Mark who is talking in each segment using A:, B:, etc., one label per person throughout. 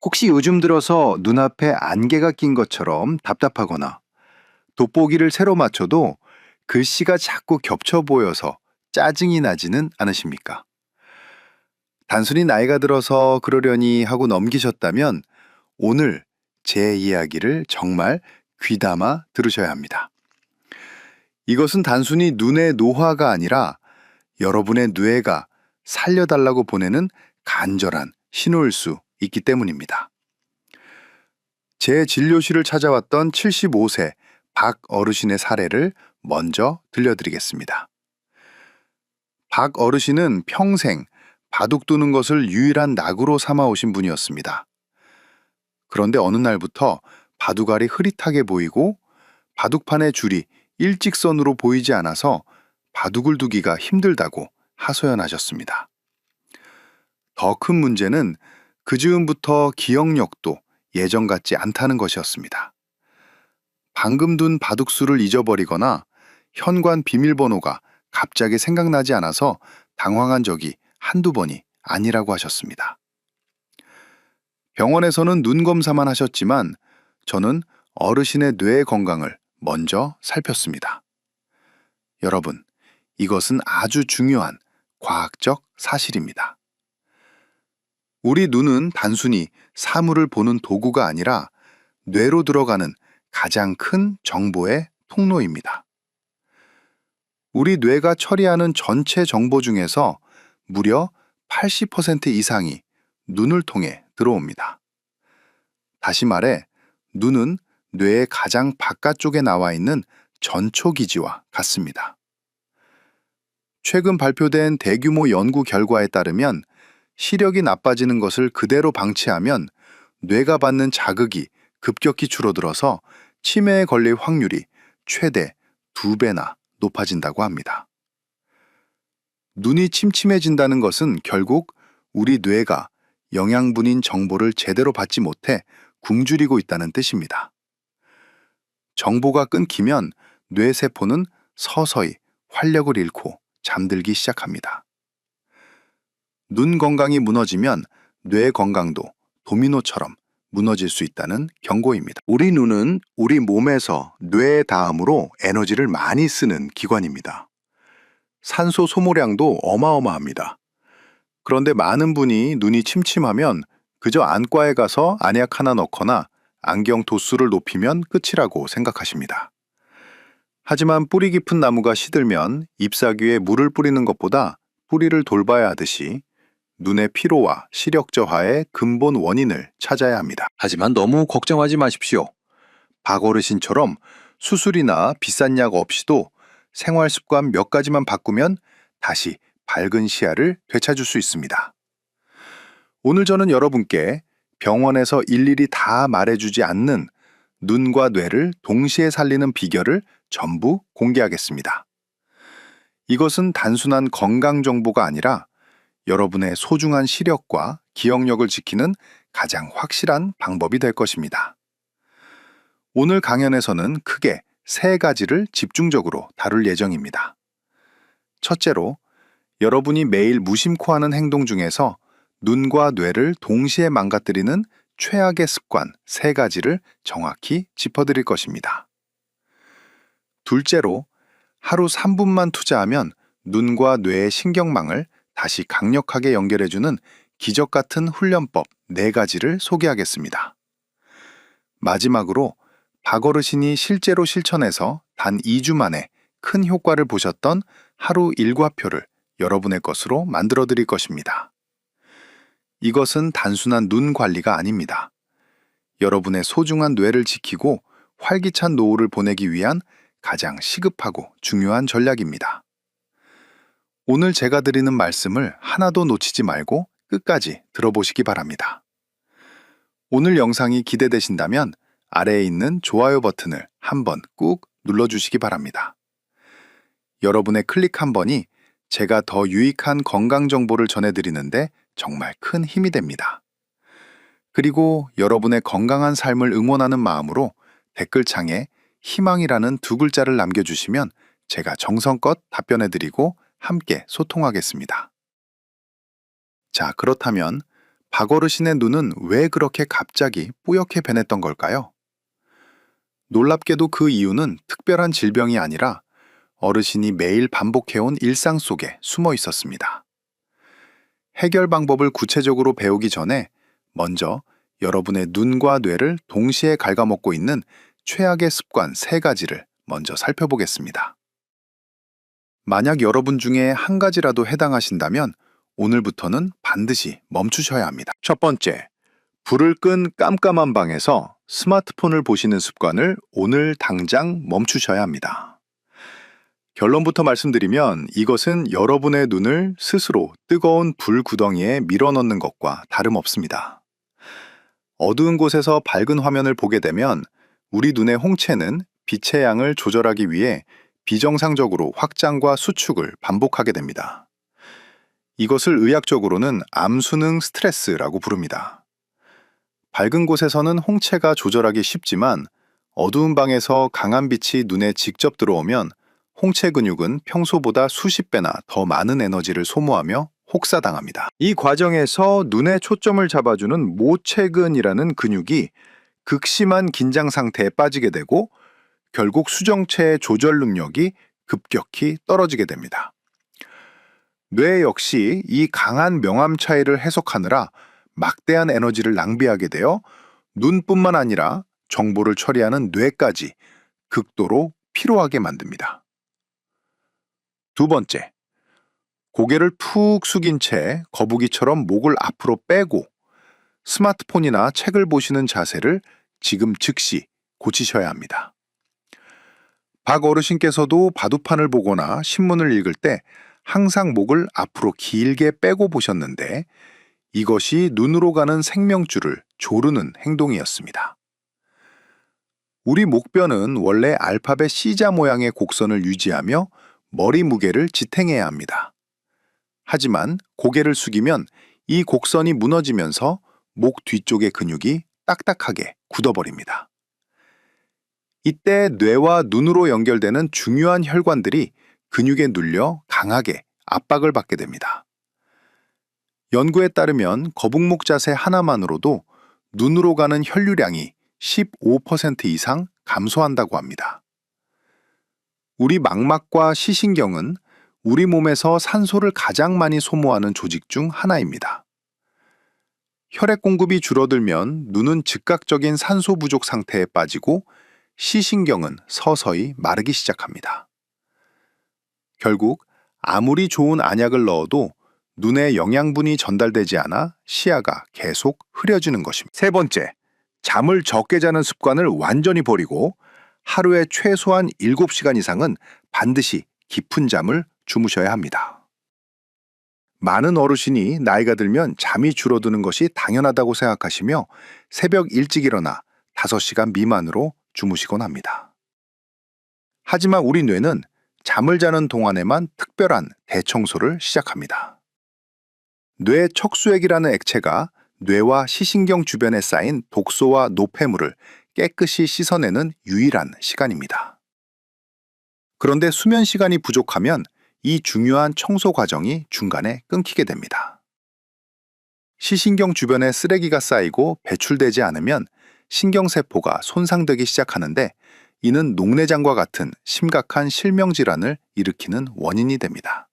A: 혹시 요즘 들어서 눈앞에 안개가 낀 것처럼 답답하거나 돋보기를 새로 맞춰도 글씨가 자꾸 겹쳐 보여서 짜증이 나지는 않으십니까? 단순히 나이가 들어서 그러려니 하고 넘기셨다면 오늘 제 이야기를 정말 귀담아 들으셔야 합니다. 이것은 단순히 눈의 노화가 아니라 여러분의 뇌가 살려달라고 보내는 간절한 신호일 수 있기 때문입니다. 제 진료실을 찾아왔던 75세 박 어르신의 사례를 먼저 들려드리겠습니다. 박 어르신은 평생 바둑 두는 것을 유일한 낙으로 삼아오신 분이었습니다. 그런데 어느 날부터 바둑알이 흐릿하게 보이고 바둑판의 줄이 일직선으로 보이지 않아서 바둑을 두기가 힘들다고 하소연하셨습니다. 더 큰 문제는 그 즈음부터 기억력도 예전 같지 않다는 것이었습니다. 방금 둔 바둑수를 잊어버리거나 현관 비밀번호가 갑자기 생각나지 않아서 당황한 적이 한두 번이 아니라고 하셨습니다. 병원에서는 눈 검사만 하셨지만 저는 어르신의 뇌 건강을 먼저 살폈습니다. 여러분, 이것은 아주 중요한 과학적 사실입니다. 우리 눈은 단순히 사물을 보는 도구가 아니라 뇌로 들어가는 가장 큰 정보의 통로입니다. 우리 뇌가 처리하는 전체 정보 중에서 무려 80% 이상이 눈을 통해 들어옵니다. 다시 말해, 눈은 뇌의 가장 바깥쪽에 나와 있는 전초기지와 같습니다. 최근 발표된 대규모 연구 결과에 따르면 시력이 나빠지는 것을 그대로 방치하면 뇌가 받는 자극이 급격히 줄어들어서 치매에 걸릴 확률이 최대 2배나 높아진다고 합니다. 눈이 침침해진다는 것은 결국 우리 뇌가 영양분인 정보를 제대로 받지 못해 굶주리고 있다는 뜻입니다. 정보가 끊기면 뇌세포는 서서히 활력을 잃고 잠들기 시작합니다. 눈 건강이 무너지면 뇌 건강도 도미노처럼 무너질 수 있다는 경고입니다. 우리 눈은 우리 몸에서 뇌 다음으로 에너지를 많이 쓰는 기관입니다. 산소 소모량도 어마어마합니다. 그런데 많은 분이 눈이 침침하면 그저 안과에 가서 안약 하나 넣거나 안경 도수를 높이면 끝이라고 생각하십니다. 하지만 뿌리 깊은 나무가 시들면 잎사귀에 물을 뿌리는 것보다 뿌리를 돌봐야 하듯이 눈의 피로와 시력 저하의 근본 원인을 찾아야 합니다. 하지만 너무 걱정하지 마십시오. 박 어르신처럼 수술이나 비싼 약 없이도 생활 습관 몇 가지만 바꾸면 다시 밝은 시야를 되찾을 수 있습니다. 오늘 저는 여러분께 병원에서 일일이 다 말해주지 않는 눈과 뇌를 동시에 살리는 비결을 전부 공개하겠습니다. 이것은 단순한 건강 정보가 아니라 여러분의 소중한 시력과 기억력을 지키는 가장 확실한 방법이 될 것입니다. 오늘 강연에서는 크게 3가지를 집중적으로 다룰 예정입니다. 첫째로, 여러분이 매일 무심코 하는 행동 중에서 눈과 뇌를 동시에 망가뜨리는 최악의 습관 3가지를 정확히 짚어드릴 것입니다. 둘째로, 하루 3분만 투자하면 눈과 뇌의 신경망을 다시 강력하게 연결해주는 기적 같은 훈련법 4가지를 소개하겠습니다. 마지막으로 박 어르신이 실제로 실천해서 단 2주 만에 큰 효과를 보셨던 하루 일과표를 여러분의 것으로 만들어 드릴 것입니다. 이것은 단순한 눈 관리가 아닙니다. 여러분의 소중한 뇌를 지키고 활기찬 노후를 보내기 위한 가장 시급하고 중요한 전략입니다. 오늘 제가 드리는 말씀을 하나도 놓치지 말고 끝까지 들어보시기 바랍니다. 오늘 영상이 기대되신다면 아래에 있는 좋아요 버튼을 한번 꾹 눌러주시기 바랍니다. 여러분의 클릭 한 번이 제가 더 유익한 건강 정보를 전해드리는데 정말 큰 힘이 됩니다. 그리고 여러분의 건강한 삶을 응원하는 마음으로 댓글창에 희망이라는 2글자를 남겨주시면 제가 정성껏 답변해드리고 함께 소통하겠습니다. 자, 그렇다면 박 어르신의 눈은 왜 그렇게 갑자기 뿌옇게 변했던 걸까요? 놀랍게도 그 이유는 특별한 질병이 아니라 어르신이 매일 반복해온 일상 속에 숨어 있었습니다. 해결 방법을 구체적으로 배우기 전에 먼저 여러분의 눈과 뇌를 동시에 갉아먹고 있는 최악의 습관 3가지를 먼저 살펴보겠습니다. 만약 여러분 중에 한 가지라도 해당하신다면 오늘부터는 반드시 멈추셔야 합니다. 첫 번째, 불을 끈 깜깜한 방에서 스마트폰을 보시는 습관을 오늘 당장 멈추셔야 합니다. 결론부터 말씀드리면 이것은 여러분의 눈을 스스로 뜨거운 불 구덩이에 밀어넣는 것과 다름없습니다. 어두운 곳에서 밝은 화면을 보게 되면 우리 눈의 홍채는 빛의 양을 조절하기 위해 비정상적으로 확장과 수축을 반복하게 됩니다. 이것을 의학적으로는 암순응 스트레스라고 부릅니다. 밝은 곳에서는 홍채가 조절하기 쉽지만 어두운 방에서 강한 빛이 눈에 직접 들어오면 홍채 근육은 평소보다 수십 배나 더 많은 에너지를 소모하며 혹사당합니다. 이 과정에서 눈의 초점을 잡아주는 모채근이라는 근육이 극심한 긴장 상태에 빠지게 되고 결국 수정체의 조절 능력이 급격히 떨어지게 됩니다. 뇌 역시 이 강한 명암 차이를 해석하느라 막대한 에너지를 낭비하게 되어 눈뿐만 아니라 정보를 처리하는 뇌까지 극도로 피로하게 만듭니다. 두 번째, 고개를 푹 숙인 채 거북이처럼 목을 앞으로 빼고 스마트폰이나 책을 보시는 자세를 지금 즉시 고치셔야 합니다. 박 어르신께서도 바둑판을 보거나 신문을 읽을 때 항상 목을 앞으로 길게 빼고 보셨는데 이것이 눈으로 가는 생명줄을 조르는 행동이었습니다. 우리 목뼈는 원래 알파벳 C자 모양의 곡선을 유지하며 머리 무게를 지탱해야 합니다. 하지만 고개를 숙이면 이 곡선이 무너지면서 목 뒤쪽의 근육이 딱딱하게 굳어버립니다. 이때 뇌와 눈으로 연결되는 중요한 혈관들이 근육에 눌려 강하게 압박을 받게 됩니다. 연구에 따르면 거북목 자세 하나만으로도 눈으로 가는 혈류량이 15% 이상 감소한다고 합니다. 우리 망막과 시신경은 우리 몸에서 산소를 가장 많이 소모하는 조직 중 하나입니다. 혈액 공급이 줄어들면 눈은 즉각적인 산소 부족 상태에 빠지고 시신경은 서서히 마르기 시작합니다. 결국 아무리 좋은 안약을 넣어도 눈에 영양분이 전달되지 않아 시야가 계속 흐려지는 것입니다. 세 번째, 잠을 적게 자는 습관을 완전히 버리고 하루에 최소한 7시간 이상은 반드시 깊은 잠을 주무셔야 합니다. 많은 어르신이 나이가 들면 잠이 줄어드는 것이 당연하다고 생각하시며 새벽 일찍 일어나 5시간 미만으로 주무시곤 합니다. 하지만 우리 뇌는 잠을 자는 동안에만 특별한 대청소를 시작합니다. 뇌 척수액이라는 액체가 뇌와 시신경 주변에 쌓인 독소와 노폐물을 깨끗이 씻어내는 유일한 시간입니다. 그런데 수면 시간이 부족하면 이 중요한 청소 과정이 중간에 끊기게 됩니다. 시신경 주변에 쓰레기가 쌓이고 배출되지 않으면 신경세포가 손상되기 시작하는데 이는 녹내장과 같은 심각한 실명질환을 일으키는 원인이 됩니다.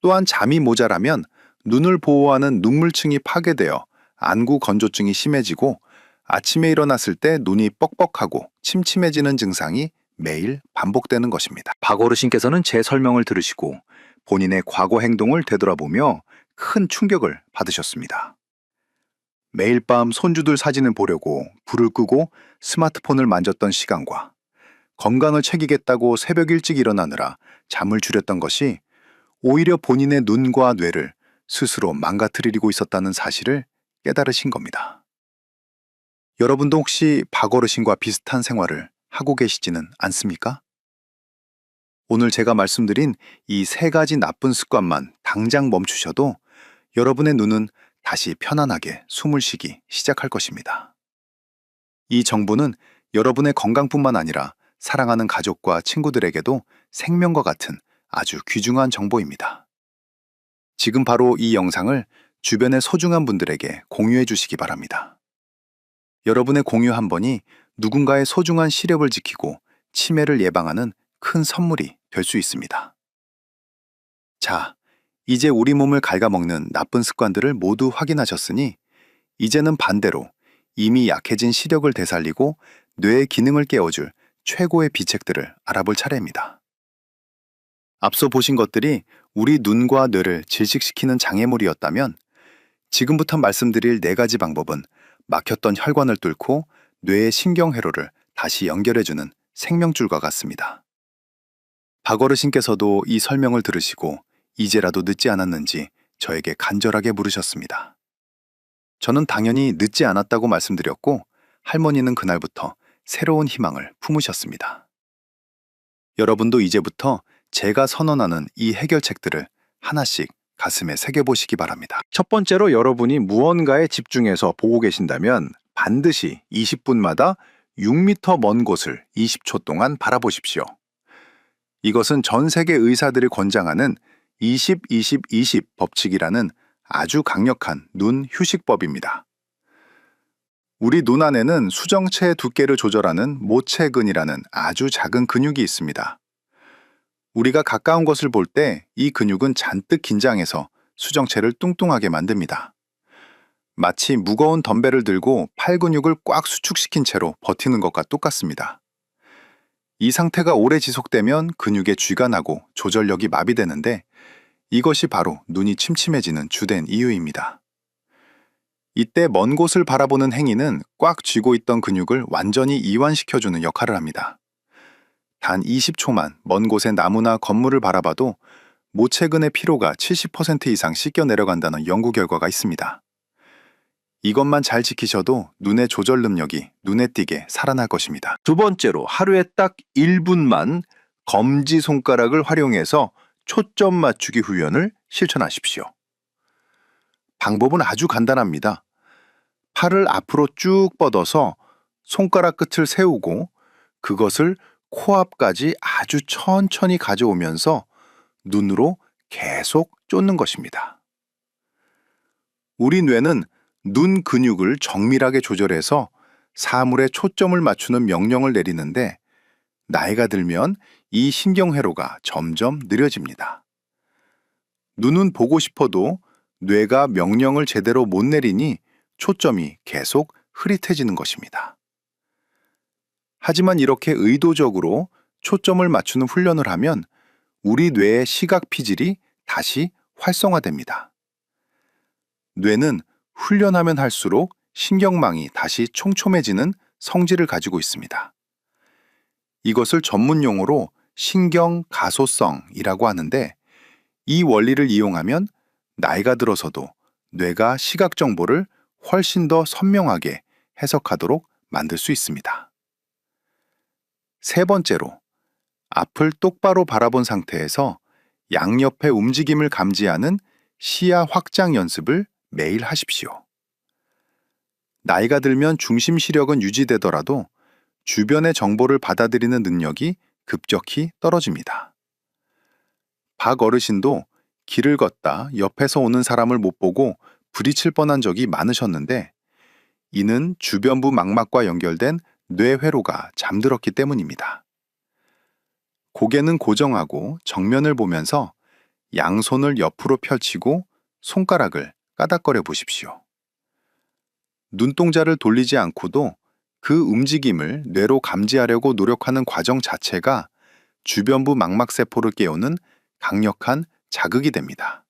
A: 또한 잠이 모자라면 눈을 보호하는 눈물층이 파괴되어 안구 건조증이 심해지고 아침에 일어났을 때 눈이 뻑뻑하고 침침해지는 증상이 매일 반복되는 것입니다. 박 어르신께서는 제 설명을 들으시고 본인의 과거 행동을 되돌아보며 큰 충격을 받으셨습니다. 매일 밤 손주들 사진을 보려고 불을 끄고 스마트폰을 만졌던 시간과 건강을 챙기겠다고 새벽 일찍 일어나느라 잠을 줄였던 것이 오히려 본인의 눈과 뇌를 스스로 망가뜨리고 있었다는 사실을 깨달으신 겁니다. 여러분도 혹시 박 어르신과 비슷한 생활을 하고 계시지는 않습니까? 오늘 제가 말씀드린 이 3가지 나쁜 습관만 당장 멈추셔도 여러분의 눈은 다시 편안하게 숨을 쉬기 시작할 것입니다. 이 정보는 여러분의 건강뿐만 아니라 사랑하는 가족과 친구들에게도 생명과 같은 아주 귀중한 정보입니다. 지금 바로 이 영상을 주변의 소중한 분들에게 공유해 주시기 바랍니다. 여러분의 공유 한 번이 누군가의 소중한 시력을 지키고 치매를 예방하는 큰 선물이 될 수 있습니다. 자, 이제 우리 몸을 갉아먹는 나쁜 습관들을 모두 확인하셨으니 이제는 반대로 이미 약해진 시력을 되살리고 뇌의 기능을 깨워줄 최고의 비책들을 알아볼 차례입니다. 앞서 보신 것들이 우리 눈과 뇌를 질식시키는 장애물이었다면 지금부터 말씀드릴 4가지 방법은 막혔던 혈관을 뚫고 뇌의 신경회로를 다시 연결해주는 생명줄과 같습니다. 박어르신께서도 이 설명을 들으시고 이제라도 늦지 않았는지 저에게 간절하게 물으셨습니다. 저는 당연히 늦지 않았다고 말씀드렸고 할머니는 그날부터 새로운 희망을 품으셨습니다. 여러분도 이제부터 제가 선언하는 이 해결책들을 하나씩 가슴에 새겨보시기 바랍니다. 첫 번째로 여러분이 무언가에 집중해서 보고 계신다면 반드시 20분마다 6m 먼 곳을 20초 동안 바라보십시오. 이것은 전 세계 의사들이 권장하는 20-20-20 법칙이라는 아주 강력한 눈 휴식법입니다. 우리 눈 안에는 수정체의 두께를 조절하는 모체근이라는 아주 작은 근육이 있습니다. 우리가 가까운 것을 볼 때 이 근육은 잔뜩 긴장해서 수정체를 뚱뚱하게 만듭니다. 마치 무거운 덤벨을 들고 팔 근육을 꽉 수축시킨 채로 버티는 것과 똑같습니다. 이 상태가 오래 지속되면 근육에 쥐가 나고 조절력이 마비되는데 이것이 바로 눈이 침침해지는 주된 이유입니다. 이때 먼 곳을 바라보는 행위는 꽉 쥐고 있던 근육을 완전히 이완시켜주는 역할을 합니다. 단 20초만 먼 곳의 나무나 건물을 바라봐도 모체근의 피로가 70% 이상 씻겨 내려간다는 연구 결과가 있습니다. 이것만 잘 지키셔도 눈의 조절 능력이 눈에 띄게 살아날 것입니다. 두 번째로 하루에 딱 1분만 검지손가락을 활용해서 초점 맞추기 훈련을 실천하십시오. 방법은 아주 간단합니다. 팔을 앞으로 쭉 뻗어서 손가락 끝을 세우고 그것을 코앞까지 아주 천천히 가져오면서 눈으로 계속 쫓는 것입니다. 우리 뇌는 눈 근육을 정밀하게 조절해서 사물에 초점을 맞추는 명령을 내리는데 나이가 들면 이 신경회로가 점점 느려집니다. 눈은 보고 싶어도 뇌가 명령을 제대로 못 내리니 초점이 계속 흐릿해지는 것입니다. 하지만 이렇게 의도적으로 초점을 맞추는 훈련을 하면 우리 뇌의 시각 피질이 다시 활성화됩니다. 뇌는 훈련하면 할수록 신경망이 다시 촘촘해지는 성질을 가지고 있습니다. 이것을 전문 용어로 신경가소성이라고 하는데 이 원리를 이용하면 나이가 들어서도 뇌가 시각 정보를 훨씬 더 선명하게 해석하도록 만들 수 있습니다. 세 번째로, 앞을 똑바로 바라본 상태에서 양옆의 움직임을 감지하는 시야 확장 연습을 매일 하십시오. 나이가 들면 중심 시력은 유지되더라도 주변의 정보를 받아들이는 능력이 급격히 떨어집니다. 박 어르신도 길을 걷다 옆에서 오는 사람을 못 보고 부딪힐 뻔한 적이 많으셨는데 이는 주변부 망막과 연결된 뇌회로가 잠들었기 때문입니다. 고개는 고정하고 정면을 보면서 양손을 옆으로 펼치고 손가락을 까닥거려 보십시오. 눈동자를 돌리지 않고도 그 움직임을 뇌로 감지하려고 노력하는 과정 자체가 주변부 망막세포를 깨우는 강력한 자극이 됩니다.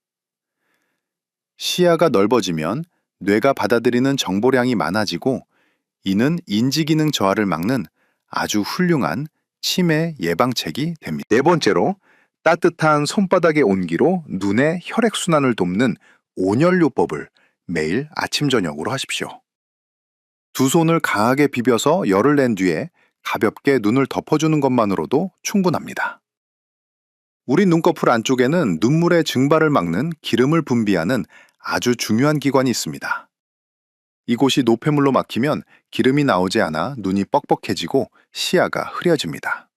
A: 시야가 넓어지면 뇌가 받아들이는 정보량이 많아지고 이는 인지기능 저하를 막는 아주 훌륭한 치매 예방책이 됩니다. 네 번째로, 따뜻한 손바닥의 온기로 눈의 혈액순환을 돕는 온연료법을 매일 아침 저녁으로 하십시오. 두 손을 강하게 비벼서 열을 낸 뒤에 가볍게 눈을 덮어주는 것만으로도 충분합니다. 우리 눈꺼풀 안쪽에는 눈물의 증발을 막는 기름을 분비하는 아주 중요한 기관이 있습니다. 이곳이 노폐물로 막히면 기름이 나오지 않아 눈이 뻑뻑해지고 시야가 흐려집니다.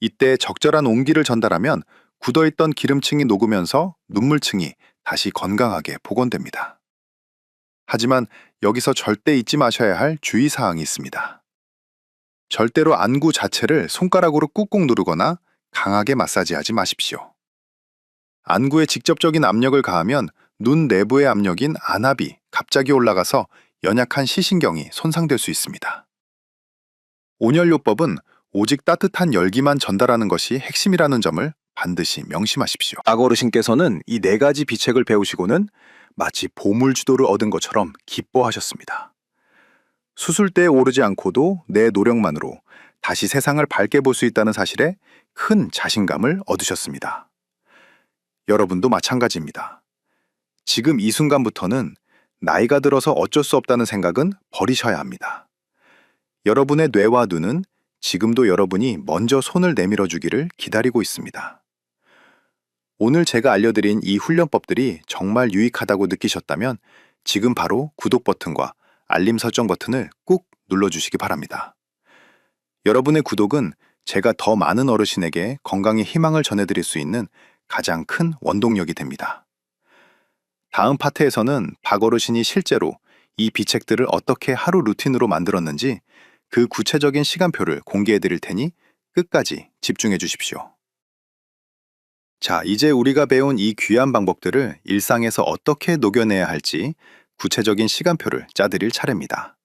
A: 이때 적절한 온기를 전달하면 굳어있던 기름층이 녹으면서 눈물층이 다시 건강하게 복원됩니다. 하지만 여기서 절대 잊지 마셔야 할 주의사항이 있습니다. 절대로 안구 자체를 손가락으로 꾹꾹 누르거나 강하게 마사지하지 마십시오. 안구에 직접적인 압력을 가하면 눈 내부의 압력인 안압이 갑자기 올라가서 연약한 시신경이 손상될 수 있습니다. 온열요법은 오직 따뜻한 열기만 전달하는 것이 핵심이라는 점을 반드시 명심하십시오. 악어르신께서는 이 4가지 비책을 배우시고는 마치 보물주도를 얻은 것처럼 기뻐하셨습니다. 수술대에 오르지 않고도 내 노력만으로 다시 세상을 밝게 볼 수 있다는 사실에 큰 자신감을 얻으셨습니다. 여러분도 마찬가지입니다. 지금 이 순간부터는 나이가 들어서 어쩔 수 없다는 생각은 버리셔야 합니다. 여러분의 뇌와 눈은 지금도 여러분이 먼저 손을 내밀어 주기를 기다리고 있습니다. 오늘 제가 알려드린 이 훈련법들이 정말 유익하다고 느끼셨다면 지금 바로 구독 버튼과 알림 설정 버튼을 꾹 눌러주시기 바랍니다. 여러분의 구독은 제가 더 많은 어르신에게 건강의 희망을 전해드릴 수 있는 가장 큰 원동력이 됩니다. 다음 파트에서는 박어르신이 실제로 이 비책들을 어떻게 하루 루틴으로 만들었는지 그 구체적인 시간표를 공개해 드릴 테니 끝까지 집중해 주십시오. 자, 이제 우리가 배운 이 귀한 방법들을 일상에서 어떻게 녹여내야 할지 구체적인 시간표를 짜드릴 차례입니다.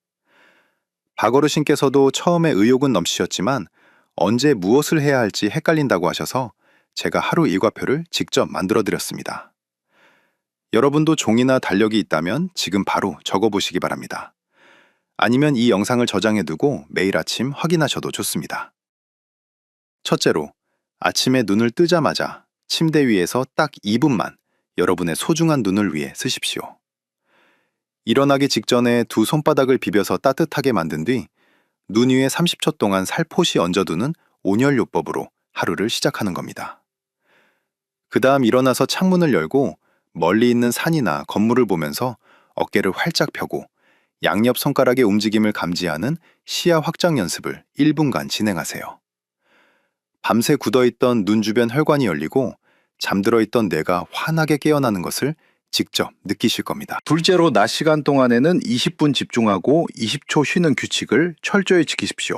A: 박어르신께서도 처음에 의욕은 넘치셨지만 언제 무엇을 해야 할지 헷갈린다고 하셔서 제가 하루 일과표를 직접 만들어 드렸습니다. 여러분도 종이나 달력이 있다면 지금 바로 적어보시기 바랍니다. 아니면 이 영상을 저장해 두고 매일 아침 확인하셔도 좋습니다. 첫째로, 아침에 눈을 뜨자마자 침대 위에서 딱 2분만 여러분의 소중한 눈을 위해 쓰십시오. 일어나기 직전에 두 손바닥을 비벼서 따뜻하게 만든 뒤 눈 위에 30초 동안 살포시 얹어두는 온열요법으로 하루를 시작하는 겁니다. 그 다음 일어나서 창문을 열고 멀리 있는 산이나 건물을 보면서 어깨를 활짝 펴고 양옆 손가락의 움직임을 감지하는 시야 확장 연습을 1분간 진행하세요. 밤새 굳어있던 눈 주변 혈관이 열리고 잠들어 있던 뇌가 환하게 깨어나는 것을 직접 느끼실 겁니다. 둘째로, 낮 시간 동안에는 20분 집중하고 20초 쉬는 규칙을 철저히 지키십시오.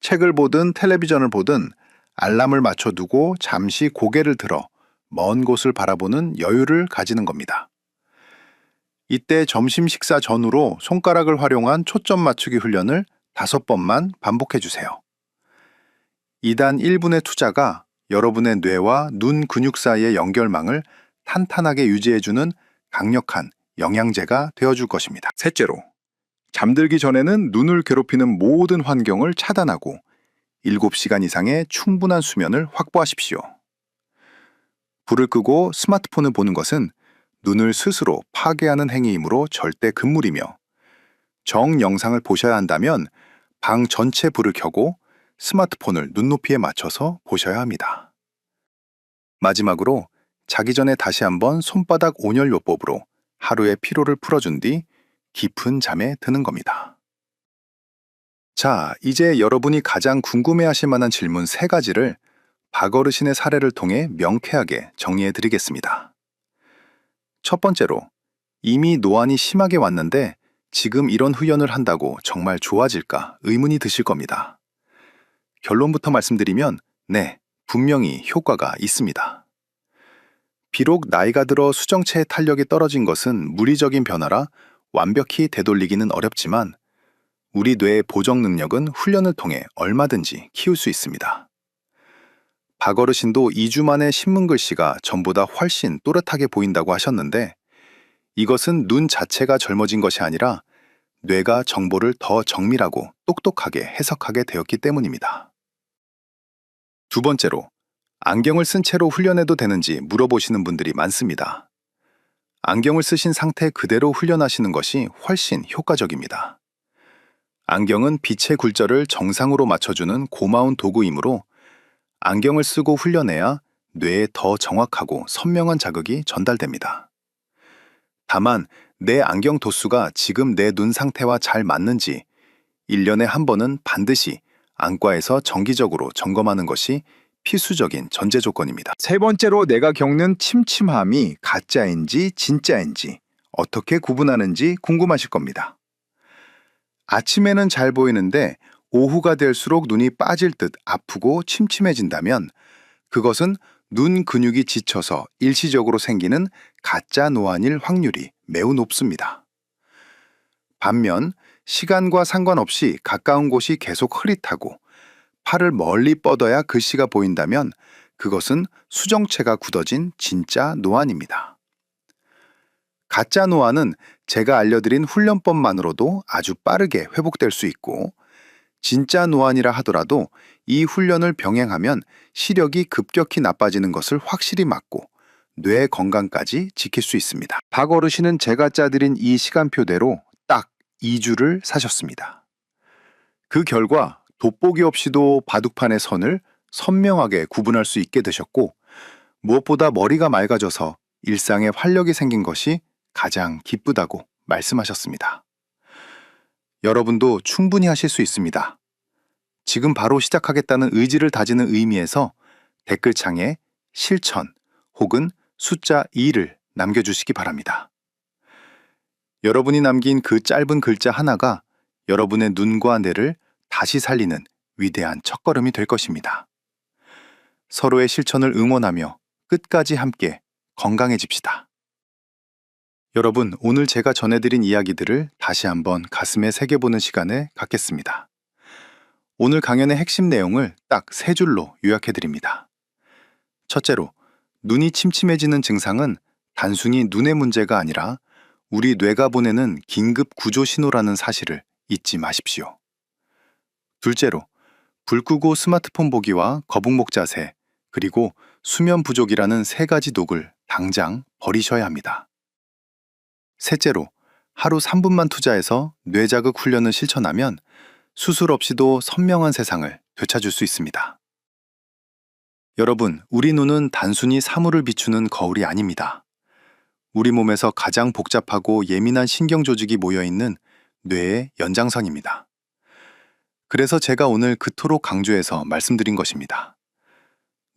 A: 책을 보든 텔레비전을 보든 알람을 맞춰두고 잠시 고개를 들어 먼 곳을 바라보는 여유를 가지는 겁니다. 이때 점심 식사 전후로 손가락을 활용한 초점 맞추기 훈련을 5번만 반복해 주세요. 이단 1분의 투자가 여러분의 뇌와 눈 근육 사이의 연결망을 탄탄하게 유지해주는 강력한 영양제가 되어줄 것입니다. 셋째로, 잠들기 전에는 눈을 괴롭히는 모든 환경을 차단하고 7시간 이상의 충분한 수면을 확보하십시오. 불을 끄고 스마트폰을 보는 것은 눈을 스스로 파괴하는 행위이므로 절대 금물이며, 정영상을 보셔야 한다면 방 전체 불을 켜고 스마트폰을 눈높이에 맞춰서 보셔야 합니다. 마지막으로, 자기 전에 다시 한번 손바닥 온열요법으로 하루의 피로를 풀어준 뒤 깊은 잠에 드는 겁니다. 자, 이제 여러분이 가장 궁금해하실 만한 질문 3가지를 박어르신의 사례를 통해 명쾌하게 정리해 드리겠습니다. 첫 번째로, 이미 노안이 심하게 왔는데 지금 이런 훈련을 한다고 정말 좋아질까 의문이 드실 겁니다. 결론부터 말씀드리면 네, 분명히 효과가 있습니다. 비록 나이가 들어 수정체의 탄력이 떨어진 것은 물리적인 변화라 완벽히 되돌리기는 어렵지만 우리 뇌의 보정 능력은 훈련을 통해 얼마든지 키울 수 있습니다. 박어르신도 2주 만에 신문 글씨가 전보다 훨씬 또렷하게 보인다고 하셨는데 이것은 눈 자체가 젊어진 것이 아니라 뇌가 정보를 더 정밀하고 똑똑하게 해석하게 되었기 때문입니다. 두 번째로, 안경을 쓴 채로 훈련해도 되는지 물어보시는 분들이 많습니다. 안경을 쓰신 상태 그대로 훈련하시는 것이 훨씬 효과적입니다. 안경은 빛의 굴절을 정상으로 맞춰주는 고마운 도구이므로 안경을 쓰고 훈련해야 뇌에 더 정확하고 선명한 자극이 전달됩니다. 다만 내 안경 도수가 지금 내 눈 상태와 잘 맞는지 1년에 한 번은 반드시 안과에서 정기적으로 점검하는 것이 필수적인 전제 조건입니다.
B: 세 번째로 내가 겪는 침침함이 가짜인지 진짜인지 어떻게 구분하는지 궁금하실 겁니다.
A: 아침에는 잘 보이는데 오후가 될수록 눈이 빠질 듯 아프고 침침해진다면 그것은 눈 근육이 지쳐서 일시적으로 생기는 가짜 노안일 확률이 매우 높습니다. 반면 시간과 상관없이 가까운 곳이 계속 흐릿하고 팔을 멀리 뻗어야 글씨가 보인다면 그것은 수정체가 굳어진 진짜 노안입니다. 가짜 노안은 제가 알려드린 훈련법만으로도 아주 빠르게 회복될 수 있고 진짜 노안이라 하더라도 이 훈련을 병행하면 시력이 급격히 나빠지는 것을 확실히 막고 뇌 건강까지 지킬 수 있습니다.
B: 박 어르신은 제가 짜드린 이 시간표대로 딱 2주를 사셨습니다.
A: 그 결과 돋보기 없이도 바둑판의 선을 선명하게 구분할 수 있게 되셨고 무엇보다 머리가 맑아져서 일상에 활력이 생긴 것이 가장 기쁘다고 말씀하셨습니다. 여러분도 충분히 하실 수 있습니다. 지금 바로 시작하겠다는 의지를 다지는 의미에서 댓글창에 실천 혹은 숫자 2를 남겨주시기 바랍니다. 여러분이 남긴 그 짧은 글자 하나가 여러분의 눈과 뇌를 다시 살리는 위대한 첫걸음이 될 것입니다. 서로의 실천을 응원하며 끝까지 함께 건강해집시다. 여러분, 오늘 제가 전해드린 이야기들을 다시 한번 가슴에 새겨보는 시간을 갖겠습니다. 오늘 강연의 핵심 내용을 딱 3줄로 요약해드립니다. 첫째로, 눈이 침침해지는 증상은 단순히 눈의 문제가 아니라 우리 뇌가 보내는 긴급 구조 신호라는 사실을 잊지 마십시오. 둘째로, 불 끄고 스마트폰 보기와 거북목 자세, 그리고 수면 부족이라는 3가지 독을 당장 버리셔야 합니다. 셋째로, 하루 3분만 투자해서 뇌자극 훈련을 실천하면 수술 없이도 선명한 세상을 되찾을 수 있습니다. 여러분, 우리 눈은 단순히 사물을 비추는 거울이 아닙니다. 우리 몸에서 가장 복잡하고 예민한 신경 조직이 모여있는 뇌의 연장선입니다. 그래서 제가 오늘 그토록 강조해서 말씀드린 것입니다.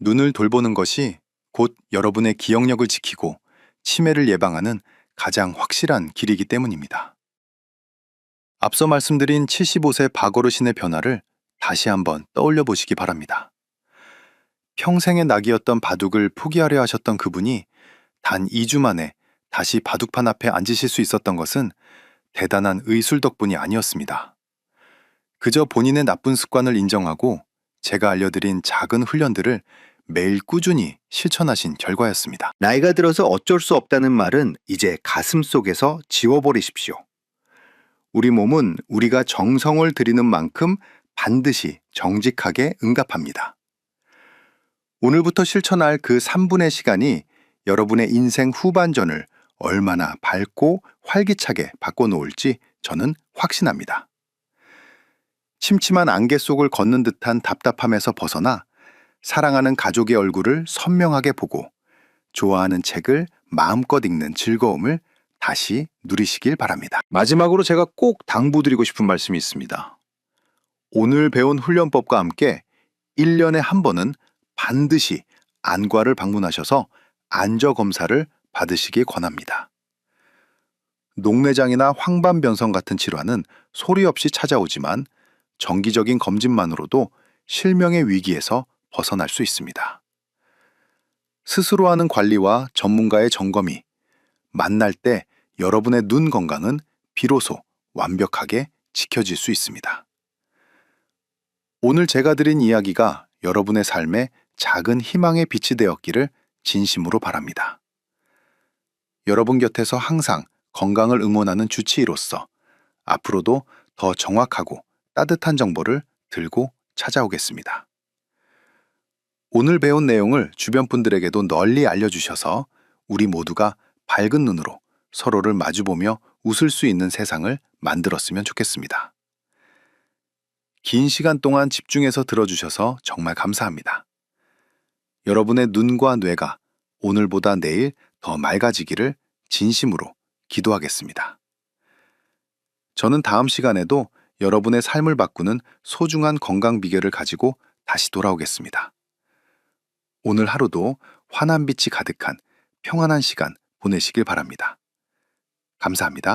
A: 눈을 돌보는 것이 곧 여러분의 기억력을 지키고 치매를 예방하는 가장 확실한 길이기 때문입니다. 앞서 말씀드린 75세 박 어르신의 변화를 다시 한번 떠올려 보시기 바랍니다. 평생의 낙이었던 바둑을 포기하려 하셨던 그분이 단 2주 만에 다시 바둑판 앞에 앉으실 수 있었던 것은 대단한 의술 덕분이 아니었습니다. 그저 본인의 나쁜 습관을 인정하고 제가 알려드린 작은 훈련들을 매일 꾸준히 실천하신 결과였습니다.
B: 나이가 들어서 어쩔 수 없다는 말은 이제 가슴 속에서 지워버리십시오.
A: 우리 몸은 우리가 정성을 들이는 만큼 반드시 정직하게 응답합니다. 오늘부터 실천할 그 3분의 시간이 여러분의 인생 후반전을 얼마나 밝고 활기차게 바꿔놓을지 저는 확신합니다. 침침한 안개 속을 걷는 듯한 답답함에서 벗어나 사랑하는 가족의 얼굴을 선명하게 보고 좋아하는 책을 마음껏 읽는 즐거움을 다시 누리시길 바랍니다.
B: 마지막으로 제가 꼭 당부드리고 싶은 말씀이 있습니다.
A: 오늘 배운 훈련법과 함께 1년에 한 번은 반드시 안과를 방문하셔서 안저 검사를 받으시기 권합니다. 녹내장이나 황반변성 같은 질환은 소리 없이 찾아오지만 정기적인 검진만으로도 실명의 위기에서 벗어날 수 있습니다. 스스로 하는 관리와 전문가의 점검이 만날 때 여러분의 눈 건강은 비로소 완벽하게 지켜질 수 있습니다. 오늘 제가 드린 이야기가 여러분의 삶에 작은 희망의 빛이 되었기를 진심으로 바랍니다. 여러분 곁에서 항상 건강을 응원하는 주치의로서 앞으로도 더 정확하고 따뜻한 정보를 들고 찾아오겠습니다. 오늘 배운 내용을 주변 분들에게도 널리 알려주셔서 우리 모두가 밝은 눈으로 서로를 마주보며 웃을 수 있는 세상을 만들었으면 좋겠습니다. 긴 시간 동안 집중해서 들어주셔서 정말 감사합니다. 여러분의 눈과 뇌가 오늘보다 내일 더 맑아지기를 진심으로 기도하겠습니다. 저는 다음 시간에도 여러분의 삶을 바꾸는 소중한 건강 비결을 가지고 다시 돌아오겠습니다. 오늘 하루도 환한 빛이 가득한 평안한 시간 보내시길 바랍니다. 감사합니다.